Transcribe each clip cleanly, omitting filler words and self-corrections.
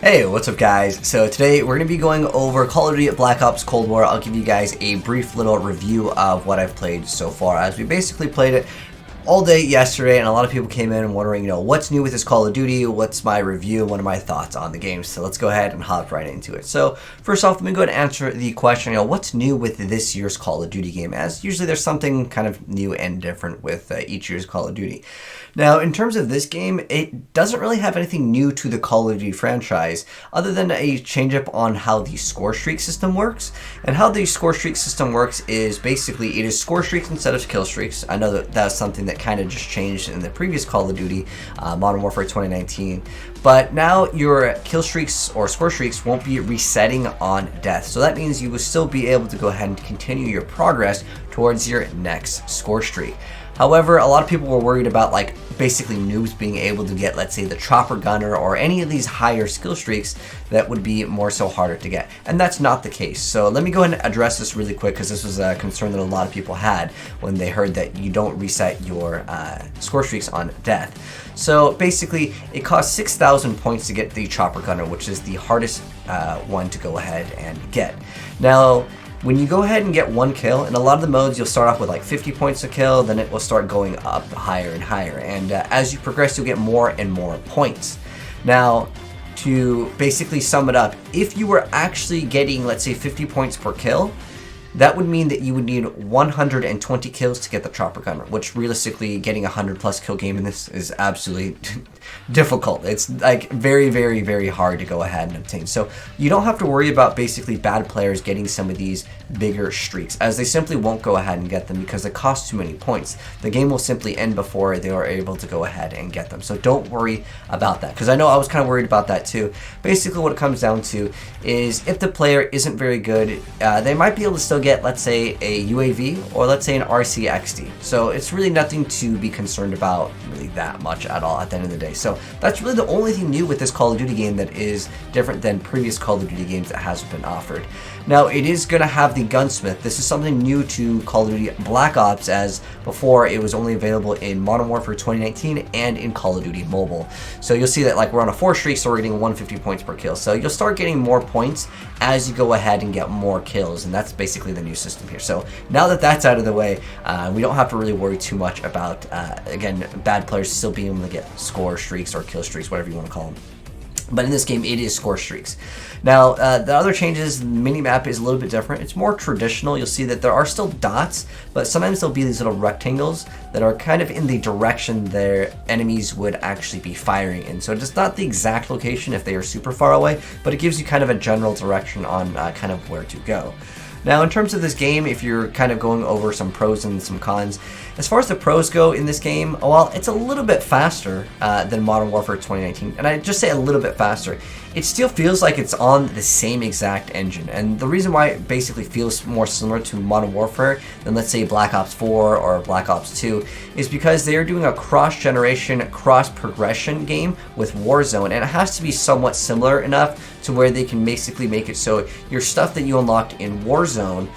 Hey, what's up guys? So today we're going to be going over Call of Duty Black Ops Cold War. I'll give you guys a brief little review of what I've played so far, as we basically played it all day yesterday, and a lot of people came in and wondering, what's new with this Call of Duty, what's my review, what are my thoughts on the game. So let's go ahead and hop right into it. So first off, let me go ahead and answer the question, what's new with this year's Call of Duty game, as usually there's something kind of new and different with each year's Call of Duty. Now, in terms of this game, it doesn't really have anything new to the Call of Duty franchise, other than a change up on how the Scorestreak system works. And how the Scorestreak system works is basically it is score streaks instead of kill streaks. I know that that's something that kind of just changed in the previous Call of Duty, Modern Warfare 2019. But now your kill streaks or score streaks won't be resetting on death. So that means you will still be able to go ahead and continue your progress towards your next score streak. However, a lot of people were worried about basically noobs being able to get, let's say, the chopper gunner or any of these higher skill streaks that would be more so harder to get. And that's not the case. So let me go ahead and address this really quick, because this was a concern that a lot of people had when they heard that you don't reset your score streaks on death. So basically, it costs 6,000 points to get the chopper gunner, which is the hardest one to go ahead and get. Now, when you go ahead and get one kill, in a lot of the modes you'll start off with 50 points a kill, then it will start going up higher and higher, and as you progress you'll get more and more points. Now, to basically sum it up, if you were actually getting, let's say, 50 points per kill, that would mean that you would need 120 kills to get the chopper gunner, which realistically getting a 100+ kill game in this is absolutely difficult. It's very, very, very hard to go ahead and obtain. So you don't have to worry about basically bad players getting some of these bigger streaks, as they simply won't go ahead and get them because it costs too many points. The game will simply end before they are able to go ahead and get them. So don't worry about that, because I know I was kind of worried about that too. Basically what it comes down to is if the player isn't very good, they might be able to still get, let's say, a UAV or let's say an RCXD. So it's really nothing to be concerned about really that much at all at the end of the day. So that's really the only thing new with this Call of Duty game that is different than previous Call of Duty games that hasn't been offered. Now, it is going to have the Gunsmith. This is something new to Call of Duty Black Ops, as before it was only available in Modern Warfare 2019 and in Call of Duty Mobile. So you'll see that we're on a 4 streak, so we're getting 150 points per kill. So you'll start getting more points as you go ahead and get more kills, and that's basically the new system here. So now that that's out of the way, we don't have to really worry too much about, again, bad players still being able to get score streaks or kill streaks, whatever you want to call them. But in this game, it is score streaks. Now, the other changes, the minimap is a little bit different. It's more traditional. You'll see that there are still dots, but sometimes there'll be these little rectangles that are kind of in the direction their enemies would actually be firing in. So it's not the exact location if they are super far away, but it gives you kind of a general direction on kind of where to go. Now, in terms of this game, if you're kind of going over some pros and some cons, as far as the pros go in this game, well, it's a little bit faster than Modern Warfare 2019. And I just say a little bit faster. It still feels like it's on the same exact engine. And the reason why it basically feels more similar to Modern Warfare than, let's say, Black Ops 4 or Black Ops 2 is because they're doing a cross-generation, cross-progression game with Warzone. And it has to be somewhat similar enough to where they can basically make it so your stuff that you unlocked in Warzone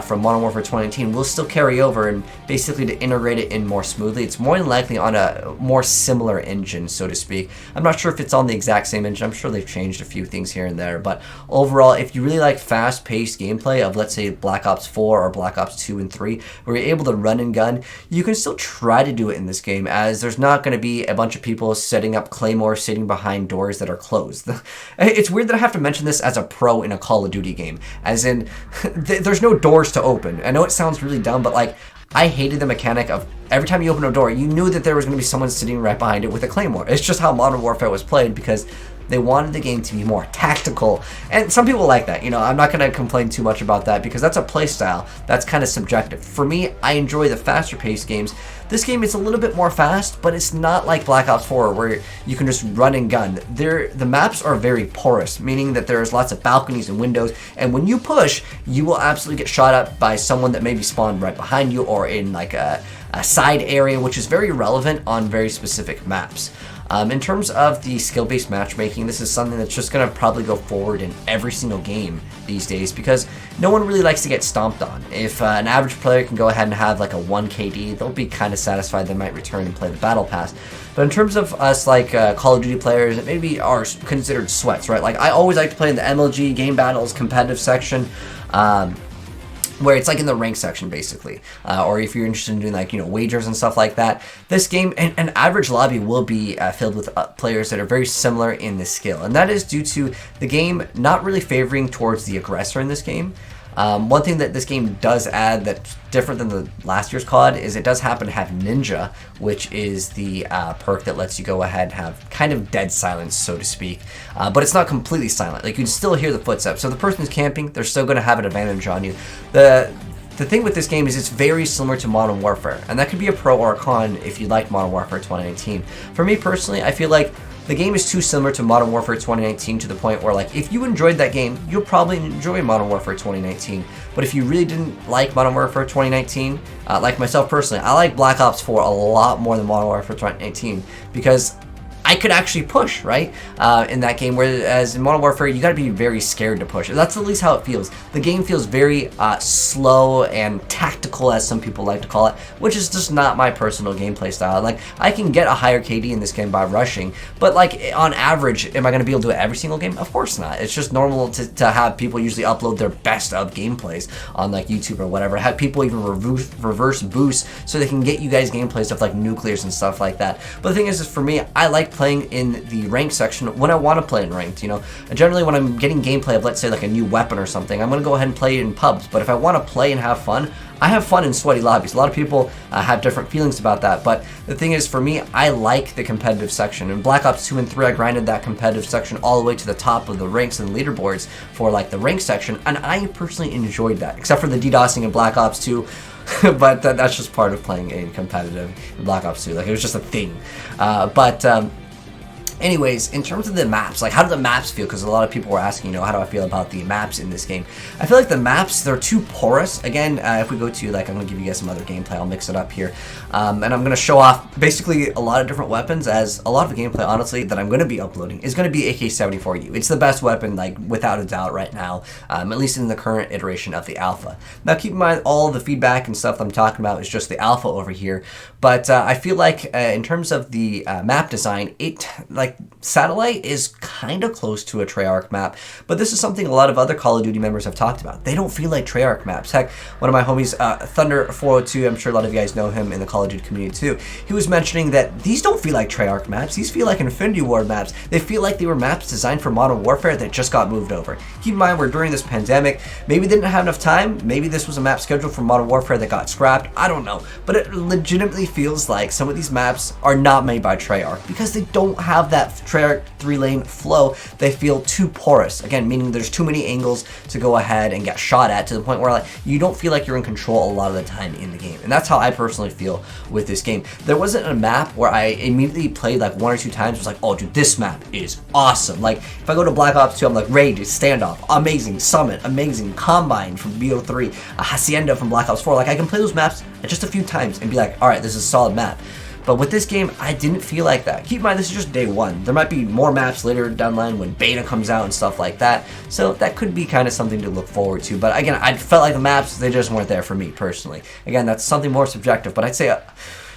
from Modern Warfare 2019 will still carry over, and basically to integrate it in more smoothly. It's more than likely on a more similar engine, so to speak. I'm not sure if it's on the exact same engine. I'm sure they've changed a few things here and there, but overall, if you really like fast-paced gameplay of, let's say, Black Ops 4 or Black Ops 2 and 3, where you're able to run and gun, you can still try to do it in this game, as there's not going to be a bunch of people setting up claymores sitting behind doors that are closed. It's weird that I have to mention this as a pro in a Call of Duty game, as in there's no doors to open. I know it sounds really dumb, but I hated the mechanic of every time you open a door, you knew that there was going to be someone sitting right behind it with a claymore. It's just how Modern Warfare was played, because they wanted the game to be more tactical, and some people like that. I'm not going to complain too much about that, because that's a play style that's kind of subjective. For me, I enjoy the faster paced games. This game is a little bit more fast, but it's not like Black Ops 4 where you can just run and gun. The maps are very porous, meaning that there's lots of balconies and windows, and when you push, you will absolutely get shot up by someone that maybe spawned right behind you or in a side area, which is very relevant on very specific maps. In terms of the skill-based matchmaking, this is something that's just going to probably go forward in every single game these days because no one really likes to get stomped on. If an average player can go ahead and have like a 1 KD, they'll be kind of satisfied. They might return and play the battle pass. But in terms of us like Call of Duty players that maybe are considered sweats, right? Like I always like to play in the MLG game battles competitive section. Where it's like in the rank section basically, or if you're interested in doing like, you know, wagers and stuff like that. This game, an average lobby will be filled with players that are very similar in this skill, and that is due to the game not really favoring towards the aggressor in this game. One thing that this game does add that's different than the last year's COD is it does happen to have Ninja, which is the perk that lets you go ahead and have kind of dead silence, so to speak. But it's not completely silent. Like, you can still hear the footsteps. So if the person is camping, they're still going to have an advantage on you. The thing with this game is it's very similar to Modern Warfare, and that could be a pro or a con if you like Modern Warfare 2019. For me personally, I feel like the game is too similar to Modern Warfare 2019 to the point where, like, if you enjoyed that game, you'll probably enjoy Modern Warfare 2019. But if you really didn't like Modern Warfare 2019, like myself personally, I like Black Ops 4 a lot more than Modern Warfare 2019 because I could actually push, right, in that game, whereas in Modern Warfare, you gotta be very scared to push. That's at least how it feels. The game feels very slow and tactical, as some people like to call it, which is just not my personal gameplay style. Like, I can get a higher KD in this game by rushing, but like, on average, am I gonna be able to do it every single game? Of course not. It's just normal to have people usually upload their best of gameplays on like YouTube or whatever. Have people even reverse boost so they can get you guys gameplay stuff like nuclears and stuff like that. But the thing is for me, I like playing in the ranked section when I want to play in ranked, you know. Generally when I'm getting gameplay of, let's say, like a new weapon or something, I'm going to go ahead and play it in pubs. But if I want to play and have fun, I have fun in sweaty lobbies. A lot of people have different feelings about that, but the thing is, for me, I like the competitive section. In Black Ops 2 and 3, I grinded that competitive section all the way to the top of the ranks and leaderboards for like the rank section, and I personally enjoyed that, except for the DDoSing in Black Ops 2. But that's just part of playing a competitive in Black Ops 2. Like, it was just a thing. Anyways, in terms of the maps, like, how do the maps feel? Because a lot of people were asking, you know, how do I feel about the maps in this game? I feel like the maps, they're too porous. Again, if we go to, like, I'm going to give you guys some other gameplay. I'll mix it up here. And I'm going to show off basically a lot of different weapons, as a lot of the gameplay, honestly, that I'm going to be uploading is going to be AK-74U. It's the best weapon, like, without a doubt right now, at least in the current iteration of the alpha. Now, keep in mind, all the feedback and stuff I'm talking about is just the alpha over here. But I feel like in terms of the map design, Satellite is kind of close to a Treyarch map, but this is something a lot of other Call of Duty members have talked about. They don't feel like Treyarch maps. Heck, one of my homies, Thunder402, I'm sure a lot of you guys know him in the Call of Duty community too, he was mentioning that these don't feel like Treyarch maps. These feel like Infinity Ward maps. They feel like they were maps designed for Modern Warfare that just got moved over. Keep in mind, we're during this pandemic. Maybe they didn't have enough time. Maybe this was a map scheduled for Modern Warfare that got scrapped. I don't know. But it legitimately feels like some of these maps are not made by Treyarch because they don't have that Treyarch 3-lane flow. They feel too porous. Again, meaning there's too many angles to go ahead and get shot at, to the point where, like, you don't feel like you're in control a lot of the time in the game. And that's how I personally feel with this game. There wasn't a map where I immediately played like 1 or 2 times, was like, oh dude, this map is awesome. Like, if I go to Black Ops 2, I'm like, Raid, Standoff, amazing, Summit, amazing, Combine from BO4, Hacienda from Black Ops 4. Like, I can play those maps just a few times and be like, alright, this is a solid map. But with this game, I didn't feel like that. Keep in mind, this is just day one. There might be more maps later down the line when beta comes out and stuff like that. So that could be kind of something to look forward to. But again, I felt like the maps, they just weren't there for me personally. Again, that's something more subjective, but I'd say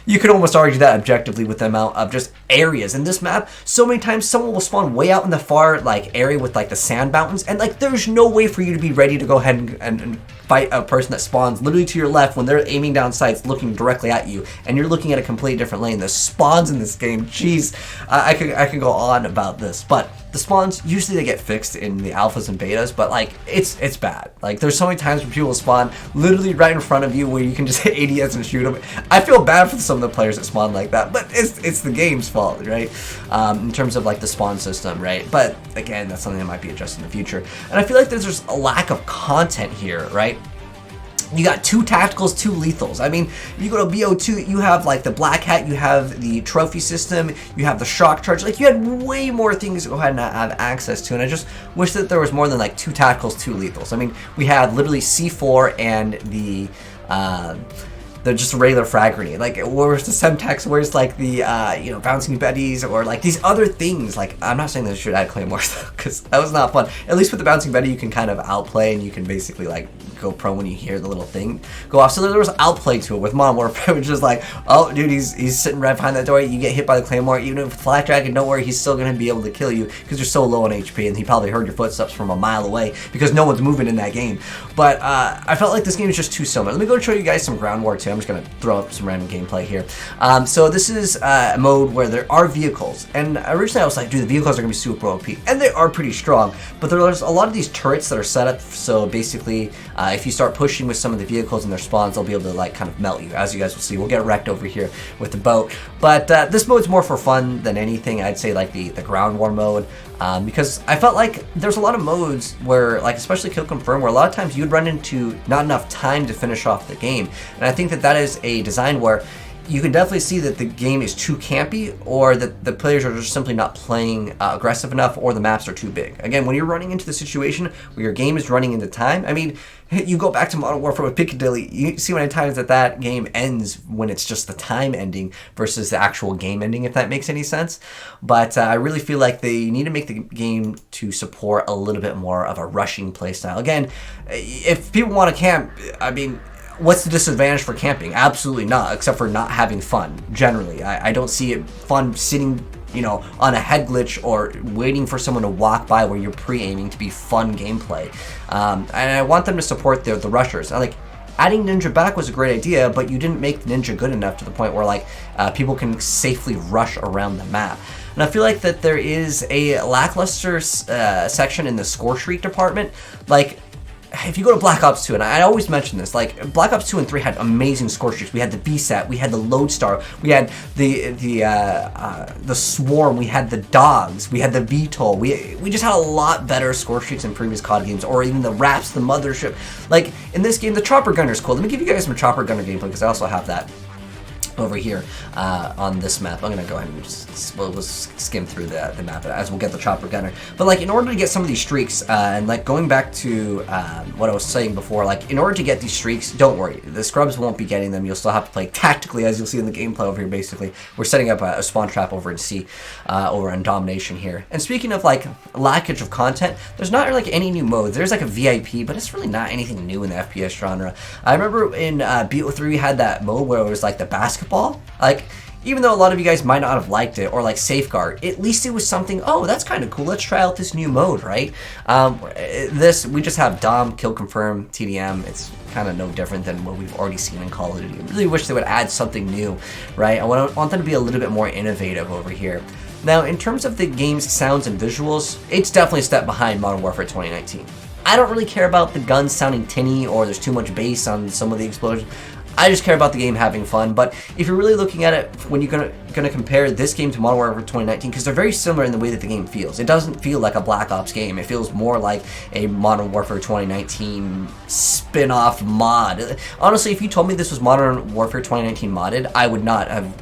you could almost argue that objectively with the amount of just areas in this map. So many times someone will spawn way out in the far like area with like the sand mountains, and like there's no way for you to be ready to go ahead and fight a person that spawns literally to your left when they're aiming down sights looking directly at you, and you're looking at a completely different lane. The spawns in this game, jeez, I could go on about this, but the spawns, usually they get fixed in the alphas and betas, but like it's bad. Like, there's so many times when people spawn literally right in front of you where you can just hit ADS and shoot them. I feel bad for some of the players that spawn like that, but it's the game's fault, right? In terms of like the spawn system, right? But again, that's something that might be adjusted in the future. And I feel like there's just a lack of content here, right? You got 2 tacticals, 2 lethals. I mean, you go to BO2, you have like the black hat, you have the trophy system, you have the shock charge. Like, you had way more things to go ahead and have access to, and I just wish that there was more than like 2 tacticals, 2 lethals. I mean, we had literally C4 and the the just regular frag grenade? Like, where's the Semtex? Where's like the you know, bouncing betties, or like these other things? Like, I'm not saying that they should add claymores though, because that was not fun. At least with the bouncing betty, you can kind of outplay, and you can basically like go pro when you hear the little thing go off. So there was outplay to it with Modern Warfare, which is like, oh dude, he's sitting right behind that door. You get hit by the claymore, even if Flat Dragon, don't worry, he's still gonna be able to kill you because you're so low on HP, and he probably heard your footsteps from a mile away because no one's moving in that game. But I felt like this game is just too similar. Let me go and show you guys some Ground War 2. I'm just gonna throw up some random gameplay here. So this is a mode where there are vehicles, and originally I was like, dude, the vehicles are gonna be super OP, and they are pretty strong, but there's a lot of these turrets that are set up, so basically if you start pushing with some of the vehicles and their spawns, they'll be able to like kind of melt you, as you guys will see. We'll get wrecked over here with the boat, but this mode's more for fun than anything. I'd say like the Ground War mode, because I felt like there's a lot of modes where, like especially Kill Confirm, where a lot of times you'd run into not enough time to finish off the game, and I think that that is a design where you can definitely see that the game is too campy, or that the players are just simply not playing aggressive enough, or the maps are too big. Again, when you're running into the situation where your game is running into time, I mean, you go back to Modern Warfare with Piccadilly, you see many times that that game ends when it's just the time ending versus the actual game ending, if that makes any sense. But I really feel like they need to make the game to support a little bit more of a rushing playstyle. Again, if people want to camp, I mean, what's the disadvantage for camping? Absolutely not, except for not having fun, generally. I don't see it fun sitting, you know, on a head glitch or waiting for someone to walk by where you're pre-aiming to be fun gameplay. And I want them to support the rushers. Like, adding Ninja back was a great idea, but you didn't make Ninja good enough to the point where, like, people can safely rush around the map. And I feel like that there is a lackluster section in the Scorestreak department. Like, if you go to Black Ops 2, and I always mention this, like Black Ops 2 and 3 had amazing score streaks. We had the VSAT, we had the Lodestar, we had the Swarm, we had the Dogs, we had the VTOL. We just had a lot better score streaks in previous COD games, or even the Raps, the Mothership. Like in this game, the Chopper Gunner is cool. Let me give you guys some Chopper Gunner gameplay because I also have that over here on this map. I'm gonna go ahead and just we'll skim through the map as we'll get the Chopper Gunner. But like, in order to get some of these streaks, and like going back to what I was saying before, like in order to get these streaks, don't worry, the scrubs won't be getting them. You'll still have to play tactically, as you'll see in the gameplay over here. Basically, we're setting up a spawn trap over in C, over in Domination here. And speaking of like lackage of content, there's not like any new modes. There's like a VIP, but it's really not anything new in the FPS genre. I remember in BO4 we had that mode where it was like the basketball. Like, even though a lot of you guys might not have liked it, or like Safeguard, at least it was something, oh, that's kind of cool, let's try out this new mode, right? This, we just have Dom, Kill Confirm, TDM. It's kind of no different than what we've already seen in Call of Duty. I really wish they would add something new, right? I want them to be a little bit more innovative over here. Now, in terms of the game's sounds and visuals, it's definitely a step behind Modern Warfare 2019. I don't really care about the guns sounding tinny, or there's too much bass on some of the explosions. I just care about the game having fun. But if you're really looking at it, when you're gonna compare this game to Modern Warfare 2019, because they're very similar in the way that the game feels. It doesn't feel like a Black Ops game. It feels more like a Modern Warfare 2019 spin-off mod. Honestly, if you told me this was Modern Warfare 2019 modded, I would not have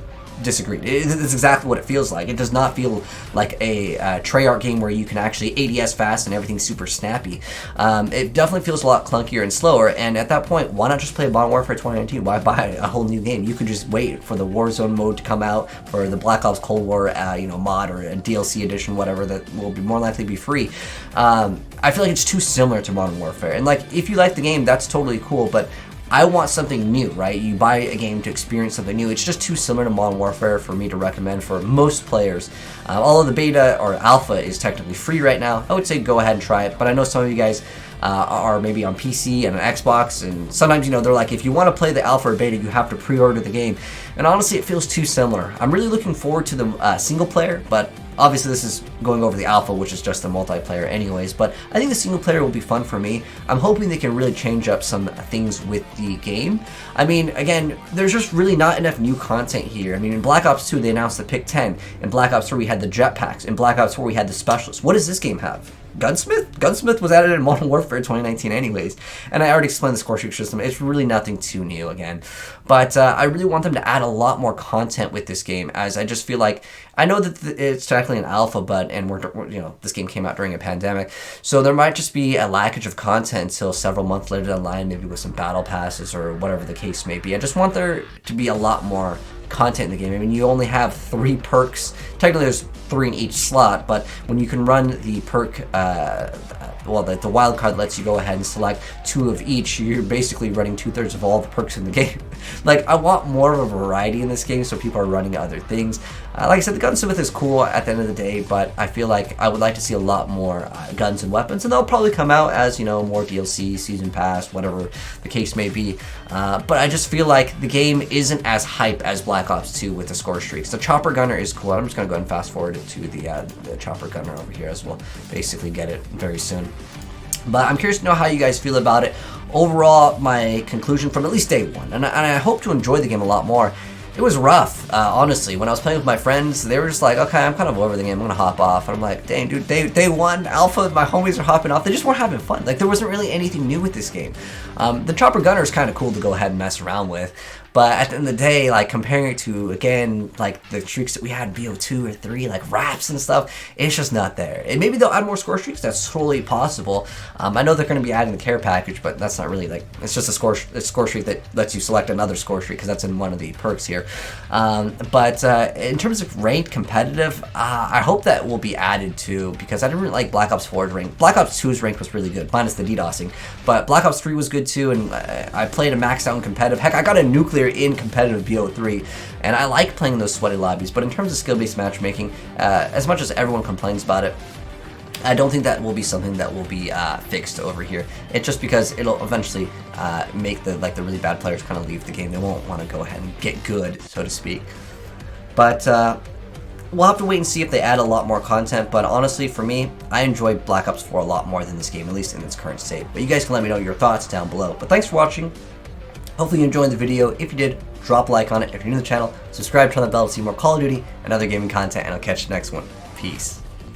disagreed. It's exactly what it feels like. It does not feel like a Treyarch game where you can actually ADS fast and everything's super snappy. It definitely feels a lot clunkier and slower, and at that point, why not just play Modern Warfare 2019? Why buy a whole new game? You could just wait for the Warzone mode to come out, for the Black Ops Cold War you know, mod, or a DLC edition, whatever, that will be more likely be free. I feel like it's too similar to Modern Warfare, and like, if you like the game, that's totally cool, but I want something new, right? You buy a game to experience something new. It's just too similar to Modern Warfare for me to recommend for most players. Although the beta or alpha is technically free right now, I would say go ahead and try it. But I know some of you guys are maybe on PC and an Xbox, and sometimes, you know, they're like, if you want to play the alpha or beta, you have to pre-order the game. And honestly, it feels too similar. I'm really looking forward to the single player, but obviously this is going over the alpha, which is just the multiplayer anyways, but I think the single player will be fun for me. I'm hoping they can really change up some things with the game. I mean, again, there's just really not enough new content here. I mean, in Black Ops 2, they announced the Pick 10. In Black Ops 3, we had the jetpacks. In Black Ops 4, we had the specialists. What does this game have? Gunsmith? Gunsmith was added in Modern Warfare 2019 anyways, and I already explained the Scorestreak system. It's really nothing too new again, but I really want them to add a lot more content with this game, as I just feel like, I know that it's technically an alpha, but, and we're you know, this game came out during a pandemic, so there might just be a lackage of content until several months later down the line, maybe with some battle passes or whatever the case may be. I just want there to be a lot more content in the game. I mean, you only have 3 perks. Technically, there's 3 in each slot, but when you can run the perk, well, the wild card lets you go ahead and select 2 of each, you're basically running 2/3 of all the perks in the game. Like, I want more of a variety in this game, so people are running other things. Like I said, the Gunsmith is cool at the end of the day, but I feel like I would like to see a lot more guns and weapons, and they'll probably come out as, you know, more DLC, season pass, whatever the case may be. But I just feel like the game isn't as hype as Black Ops 2 with the Scorestreaks. The Chopper Gunner is cool. I'm just going to go ahead and fast forward it to the Chopper Gunner over here, as we'll basically get it very soon. But I'm curious to know how you guys feel about it. Overall, my conclusion from at least day 1, and I hope to enjoy the game a lot more. It was rough, honestly. When I was playing with my friends, they were just like, okay, I'm kind of over the game, I'm gonna hop off. And I'm like, dang, dude, day 1, Alpha, my homies are hopping off. They just weren't having fun. Like, there wasn't really anything new with this game. The Chopper Gunner is kind of cool to go ahead and mess around with. But at the end of the day, like, comparing it to, again, like, the streaks that we had, BO2 or 3, like, wraps and stuff, it's just not there. And maybe they'll add more score streaks, that's totally possible. I know they're going to be adding the care package, but that's not really, like, it's just a score streak that lets you select another score streak, because that's in one of the perks here. But in terms of ranked competitive, I hope that will be added too, because I didn't really like Black Ops 4's rank. Black Ops 2's rank was really good, minus the DDoSing, but Black Ops 3 was good too, and I played a maxed out in competitive. Heck, I got a nuclear in competitive BO3, and I like playing those sweaty lobbies. But in terms of skill-based matchmaking, as much as everyone complains about it, I don't think that will be something that will be fixed over here. It's just because it'll eventually make the really bad players kind of leave the game. They won't want to go ahead and get good, so to speak. But we'll have to wait and see if they add a lot more content. But honestly, for me, I enjoyed Black Ops 4 a lot more than this game, at least in its current state. But you guys can let me know your thoughts down below. But thanks for watching. Hopefully you enjoyed the video. If you did, drop a like on it. If you're new to the channel, subscribe, turn on the bell to see more Call of Duty and other gaming content, and I'll catch you next one. Peace.